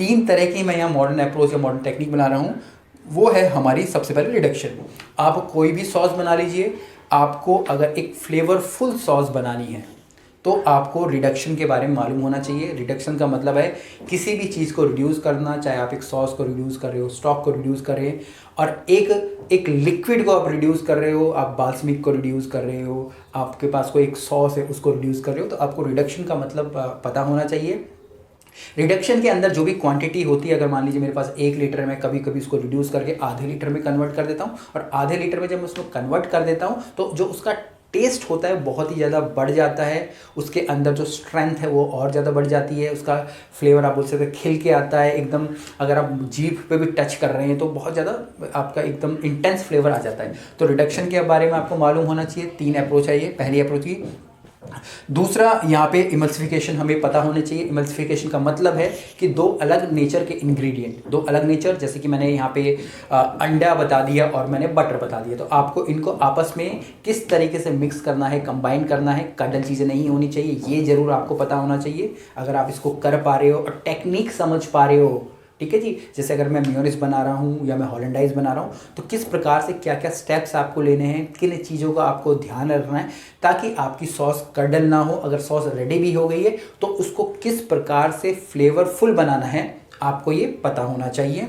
तीन तरह की मैं यहाँ मॉडर्न अप्रोच या मॉडर्न टेक्निक बना रहा हूँ। वो है हमारी सबसे पहले रिडक्शन। आप कोई भी सॉस बना लीजिए, आपको अगर एक फ्लेवरफुल सॉस बनानी है तो आपको रिडक्शन के बारे में मालूम होना चाहिए। रिडक्शन का मतलब है किसी भी चीज़ को रिड्यूस करना, चाहे आप एक सॉस को रिड्यूस कर रहे हो, स्टॉक को रिड्यूस कर रहे हैं, और एक लिक्विड को आप रिड्यूस कर रहे हो, आप बाल्समिक को रिड्यूस कर रहे हो, आपके पास कोई एक सॉस है उसको रिड्यूस कर रहे हो, तो आपको रिडक्शन का मतलब पता होना चाहिए। रिडक्शन के अंदर जो भी क्वांटिटी होती है, अगर मान लीजिए मेरे पास 1 लीटर है, मैं कभी कभी उसको रिड्यूस करके आधे लीटर में कन्वर्ट कर देता हूँ, और आधे लीटर में जब मैं उसको कन्वर्ट कर देता हूँ तो जो उसका टेस्ट होता है बहुत ही ज़्यादा बढ़ जाता है, उसके अंदर जो स्ट्रेंथ है वो और ज़्यादा बढ़ जाती है, उसका फ्लेवर आप बोल सकते हैं खिल के आता है एकदम। अगर आप जीभ पे भी टच कर रहे हैं तो बहुत ज़्यादा आपका एकदम इंटेंस फ्लेवर आ जाता है। तो रिडक्शन के बारे में आपको मालूम होना चाहिए। 3 अप्रोच है ये, पहली अप्रोच की। दूसरा, यहाँ पे इमल्सिफिकेशन हमें पता होने चाहिए। इमल्सिफिकेशन का मतलब है कि दो अलग नेचर के इंग्रेडिएंट, दो अलग नेचर, जैसे कि मैंने यहाँ पे अंडा बता दिया और मैंने बटर बता दिया, तो आपको इनको आपस में किस तरीके से मिक्स करना है, कंबाइन करना है, कडल चीज़ें नहीं होनी चाहिए, ये ज़रूर आपको पता होना चाहिए। अगर आप इसको कर पा रहे हो और टेक्निक समझ पा रहे हो, ठीक है जी। जैसे अगर मैं मेयोनीज बना रहा हूँ या मैं हॉलैंडाइज बना रहा हूँ, तो किस प्रकार से क्या क्या स्टेप्स आपको लेने हैं, किन चीज़ों का आपको ध्यान रखना है ताकि आपकी सॉस कडल ना हो। अगर सॉस रेडी भी हो गई है तो उसको किस प्रकार से फ्लेवरफुल बनाना है, आपको ये पता होना चाहिए।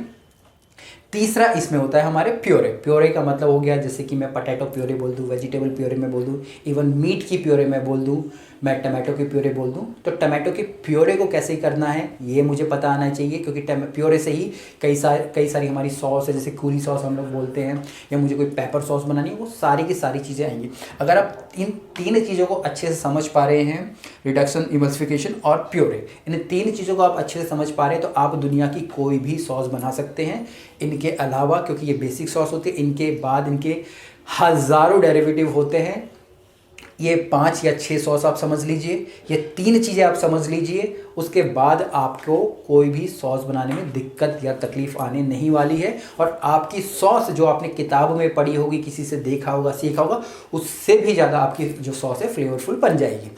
तीसरा इसमें होता है हमारे प्योरे। प्योरे का मतलब हो गया, जैसे कि मैं पटैटो प्योरे बोल दूँ, वेजिटेबल प्योरे में बोल दूँ, इवन मीट की प्योरे में बोल दूँ, मैं टमाटो की प्योरे बोल दूँ, तो टमाटो के प्योरे को कैसे करना है ये मुझे पता आना चाहिए, क्योंकि प्योरे से ही कई सारी हमारी सॉस है, जैसे कूरी सॉस हम लोग बोलते हैं, या मुझे कोई पेपर सॉस बनानी है, वो सारी की सारी चीज़ें आएंगी। अगर आप इन 3 चीज़ों को अच्छे से समझ पा रहे हैं, रिडक्शन, इमल्सिफिकेशन और प्योरे, इन 3 चीज़ों को आप अच्छे से समझ पा रहे हैं, तो आप दुनिया की कोई भी सॉस बना सकते हैं। इनके अलावा, क्योंकि ये बेसिक सॉस होती है, इनके बाद इनके हज़ारों डेरिवेटिव होते हैं। ये 5 या 6 सॉस आप समझ लीजिए, ये 3 चीज़ें आप समझ लीजिए, उसके बाद आपको कोई भी सॉस बनाने में दिक्कत या तकलीफ आने नहीं वाली है। और आपकी सॉस जो आपने किताब में पढ़ी होगी, किसी से देखा होगा, सीखा होगा, उससे भी ज़्यादा आपकी जो सॉस है फ्लेवरफुल बन जाएगी।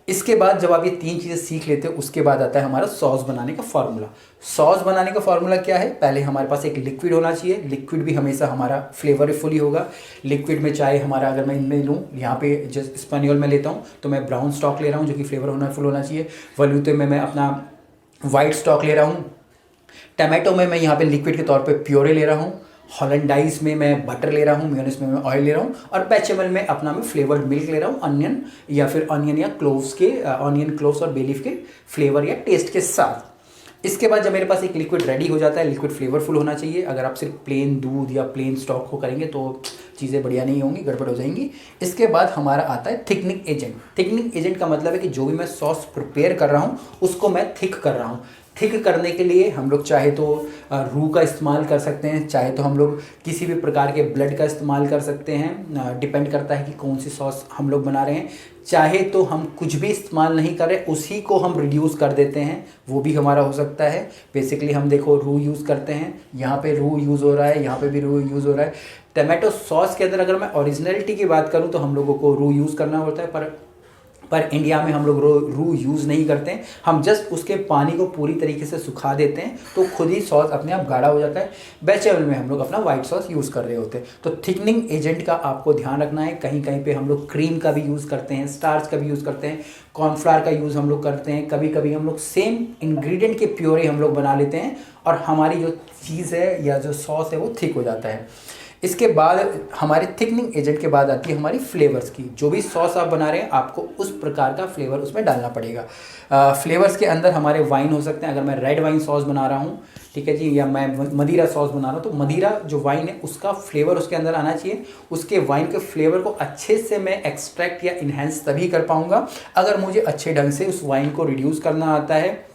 इसके बाद जब आप ये 3 चीज़ें सीख लेते हो, उसके बाद आता है हमारा सॉस बनाने का फॉर्मूला। सॉस बनाने का फॉर्मूला क्या है? पहले हमारे पास एक लिक्विड होना चाहिए। लिक्विड भी हमेशा हमारा फ्लेवरफुल ही होगा। लिक्विड में चाहे हमारा, अगर मैं इनमें लूँ, यहाँ पे जस्ट स्पेनियोल में लेता हूँ तो मैं ब्राउन स्टॉक ले रहा हूँ जो कि फ्लेवर फुल होना चाहिए। वलूते में मैं अपना वाइट स्टॉक ले रहा हूँ। टमाटो में मैं यहाँ पे लिक्विड के तौर पे प्योरे ले रहा हूँ। हॉलैंडाइज में मैं बटर ले रहा हूँ। मेयोनीज में मैं ऑयल ले रहा हूँ। और बेचेमल में अपना मैं फ्लेवर्ड मिल्क ले रहा हूँ, अनियन या क्लोव्स के, ऑनियन, क्लोव्स और बेलीफ के फ्लेवर या टेस्ट के साथ। इसके बाद जब मेरे पास एक लिक्विड रेडी हो जाता है, लिक्विड फ्लेवरफुल होना चाहिए। अगर आप सिर्फ प्लेन दूध या प्लेन स्टॉक को करेंगे तो चीज़ें बढ़िया नहीं होंगी, गड़बड़ हो जाएंगी। इसके बाद हमारा आता है थिकनिंग एजेंट। थिकनिंग एजेंट का मतलब है कि जो भी मैं सॉस प्रिपेयर कर रहा हूँ उसको मैं थिक कर रहा हूँ। थिक करने के लिए हम लोग चाहे तो रूह का इस्तेमाल कर सकते हैं, चाहे तो हम लोग किसी भी प्रकार के ब्लड का इस्तेमाल कर सकते हैं। डिपेंड करता है कि कौन सी सॉस हम लोग बना रहे हैं। चाहे तो हम कुछ भी इस्तेमाल नहीं कर रहे, उसी को हम रिड्यूस कर देते हैं, वो भी हमारा हो सकता है। बेसिकली हम देखो रूह यूज़ करते हैं, यहाँ पे रूह यूज़ हो रहा है, यहाँ पे भी रूह यूज़ हो रहा है। टमाटो सॉस के अंदर अगर मैं ओरिजिनलिटी की बात करूँ तो हम लोगों को रूह यूज़ करना होता है, पर इंडिया में हम लोग रूह यूज़ नहीं करते हैं। हम जस्ट उसके पानी को पूरी तरीके से सुखा देते हैं तो खुद ही सॉस अपने आप गाढ़ा हो जाता है। बेचेमल में हम लोग अपना वाइट सॉस यूज़ कर रहे होते हैं। तो थिकनिंग एजेंट का आपको ध्यान रखना है। कहीं कहीं पे हम लोग क्रीम का भी यूज़ करते हैं, स्टार्च का भी यूज़ करते हैं, कॉर्नफ्लावर का यूज़ हम लोग करते हैं। कभी कभी हम लोग सेम इंग्रेडिएंट के प्योरे हम लोग बना लेते हैं और हमारी जो चीज़ है या जो सॉस है वो थिक हो जाता है। इसके बाद हमारे थिकनिंग एजेंट के बाद आती है हमारी फ्लेवर्स की। जो भी सॉस आप बना रहे हैं आपको उस प्रकार का फ्लेवर उसमें डालना पड़ेगा। फ्लेवर्स के अंदर हमारे वाइन हो सकते हैं। अगर मैं रेड वाइन सॉस बना रहा हूँ, ठीक है जी, या मैं मदीरा सॉस बना रहा हूँ, तो मदीरा जो वाइन है उसका फ्लेवर उसके अंदर आना चाहिए। उसके वाइन के फ्लेवर को अच्छे से मैं एक्सट्रैक्ट या इन्हेंस तभी कर पाऊँगा अगर मुझे अच्छे ढंग से उस वाइन को रिड्यूस करना आता है।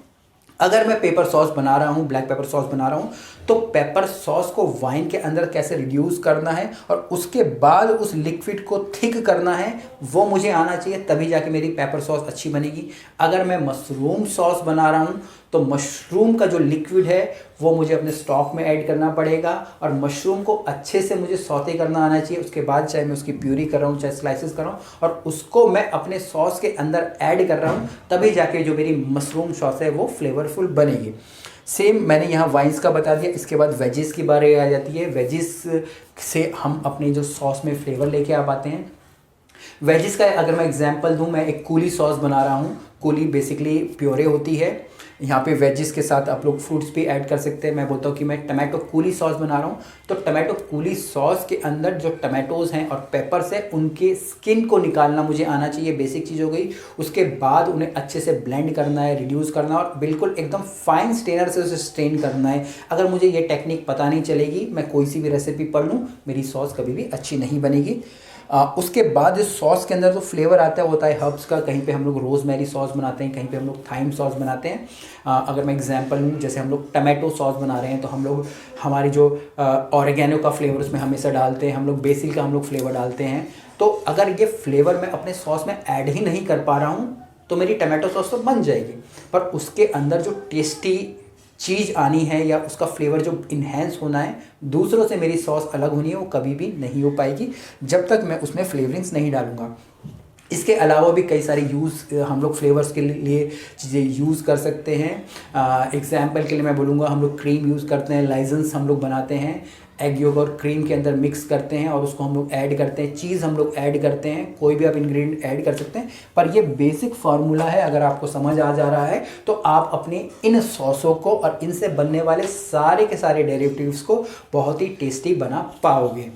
अगर मैं पेपर सॉस बना रहा हूँ, ब्लैक पेपर सॉस बना रहा हूँ, तो पेपर सॉस को वाइन के अंदर कैसे रिड्यूस करना है और उसके बाद उस लिक्विड को थिक करना है, वो मुझे आना चाहिए, तभी जाके मेरी पेपर सॉस अच्छी बनेगी। अगर मैं मशरूम सॉस बना रहा हूँ तो मशरूम का जो लिक्विड है वो मुझे अपने स्टॉक में ऐड करना पड़ेगा और मशरूम को अच्छे से मुझे सौते करना आना चाहिए। उसके बाद चाहे मैं उसकी प्यूरी कर रहा हूँ, चाहे स्लाइसेस कर रहा हूँ, और उसको मैं अपने सॉस के अंदर ऐड कर रहा हूँ, तभी जाके जो मेरी मशरूम सॉस है वो फ्लेवरफुल बनेगी। सेम मैंने यहाँ वाइन्स का बता दिया। इसके बाद वेजिस की बारी आ जाती है। वेजिस से हम अपने जो सॉस में फ्लेवर लेके आ पाते हैं। वेजिस का अगर मैं एग्जांपल दूं, मैं एक कूली सॉस बना रहा हूँ। कूली बेसिकली प्योरे होती है। यहाँ पे वेजिस के साथ आप लोग फ्रूट्स भी ऐड कर सकते हैं। मैं बोलता हूँ कि मैं टमाटो कूली सॉस बना रहा हूँ, तो टमाटो कूली सॉस के अंदर जो टमाटोज़ हैं और पेपर्स है, उनके स्किन को निकालना मुझे आना चाहिए। बेसिक चीज़ हो गई। उसके बाद उन्हें अच्छे से ब्लेंड करना है, रिड्यूस करना है और बिल्कुल एकदम फाइन स्ट्रेनर से उसे स्ट्रेन करना है। अगर मुझे ये टेक्निक पता नहीं चलेगी, मैं कोई सी भी रेसिपी पढ़ लूँ, मेरी सॉस कभी भी अच्छी नहीं बनेगी। उसके बाद इस सॉस के अंदर जो फ्लेवर आता है वो होता है हर्ब्स का। कहीं पे हम लोग रोज़मेरी सॉस बनाते हैं, कहीं पे हम लोग थाइम सॉस बनाते हैं। अगर मैं एग्जांपल लूँ, जैसे हम लोग टमाटो सॉस बना रहे हैं तो हम लोग हमारी जो ऑरिगेनो का फ्लेवर उसमें हमेशा डालते हैं, हम लोग बेसिल का हम लोग फ्लेवर डालते हैं। तो अगर ये फ्लेवर मैं अपने सॉस में ऐड ही नहीं कर पा रहा हूँ तो मेरी टमाटो सॉस तो बन जाएगी, पर उसके अंदर जो टेस्टी चीज़ आनी है या उसका फ्लेवर जो इन्हेंस होना है, दूसरों से मेरी सॉस अलग होनी है, वो कभी भी नहीं हो पाएगी जब तक मैं उसमें फ्लेवरिंग्स नहीं डालूंगा। इसके अलावा भी कई सारे हम लोग फ्लेवर्स के लिए चीज़ें यूज़ कर सकते हैं। एग्जाम्पल के लिए मैं बोलूँगा, हम लोग क्रीम यूज़ करते हैं, लाइजेंस हम लोग बनाते हैं, एग योग और क्रीम के अंदर मिक्स करते हैं और उसको हम लोग ऐड करते हैं, चीज़ हम लोग ऐड करते हैं, कोई भी आप इंग्रेडिएंट ऐड कर सकते हैं। पर ये बेसिक फार्मूला है, अगर आपको समझ आ जा रहा है तो आप अपने इन सॉसों को और इनसे बनने वाले सारे के सारे डेरिवेटिव्स को बहुत ही टेस्टी बना पाओगे।